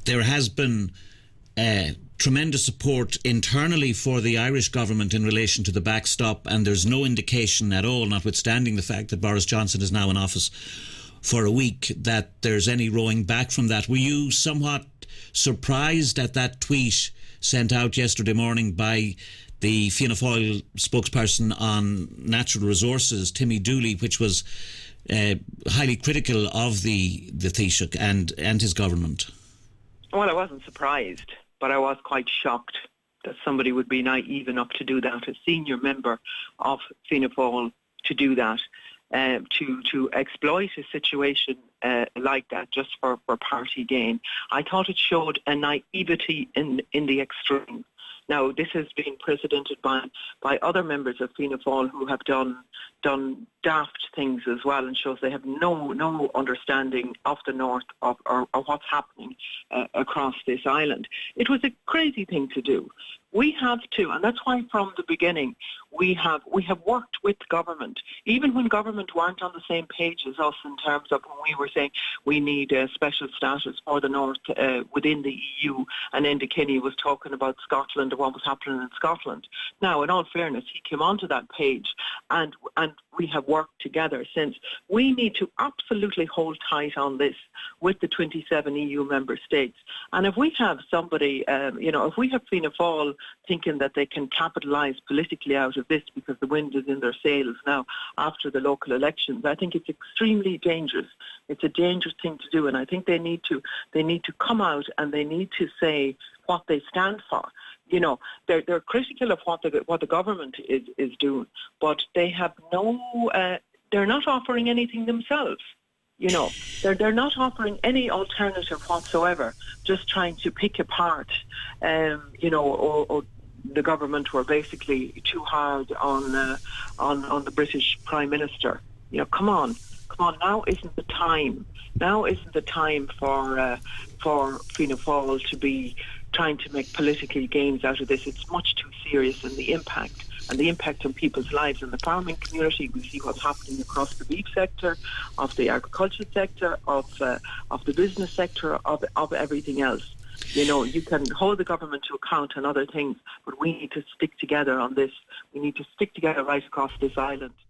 there has been tremendous support internally for the Irish government in relation to the backstop, and there's no indication at all, notwithstanding the fact that Boris Johnson is now in office for a week, that there's any rowing back from that. Were you somewhat surprised at that tweet sent out yesterday morning by the Fianna Fáil spokesperson on natural resources, Timmy Dooley, which was highly critical of the Taoiseach and his government? Well, I wasn't surprised, but I was quite shocked that somebody would be naive enough to do that, a senior member of Fianna Fáil to do that, to exploit a situation like that just for party gain. I thought it showed a naivety in the extreme. Now, this has been precedented by other members of Fianna Fáil who have done daft things as well, and shows they have no understanding of the North or what's happening across this island. It was a crazy thing to do. We have to, and that's why from the beginning we have worked with government, even when government weren't on the same page as us in terms of when we were saying we need a special status for the North within the EU, and Enda Kenny was talking about Scotland and what was happening in Scotland. Now, in all fairness, he came onto that page, and we have worked together since. We need to absolutely hold tight on this with the 27 EU member states. And if we have somebody, if we have Fianna Fáil thinking that they can capitalise politically out of this because the wind is in their sails now after the local elections, I think it's extremely dangerous. It's a dangerous thing to do, and I think they need to come out and they need to say what they stand for. You know, they're critical of what the government is doing, but they have they're not offering anything themselves. You know, they're not offering any alternative whatsoever, just trying to pick apart, or the government were basically too hard on the British Prime Minister. You know, come on, now isn't the time. Now isn't the time for Fianna Fáil to be trying to make political gains out of this. It's much too serious, and the impact on people's lives in the farming community. We see what's happening across the beef sector, of the agriculture sector, of the business sector, of everything else. You know, you can hold the government to account on other things, but we need to stick together on this. We need to stick together right across this island.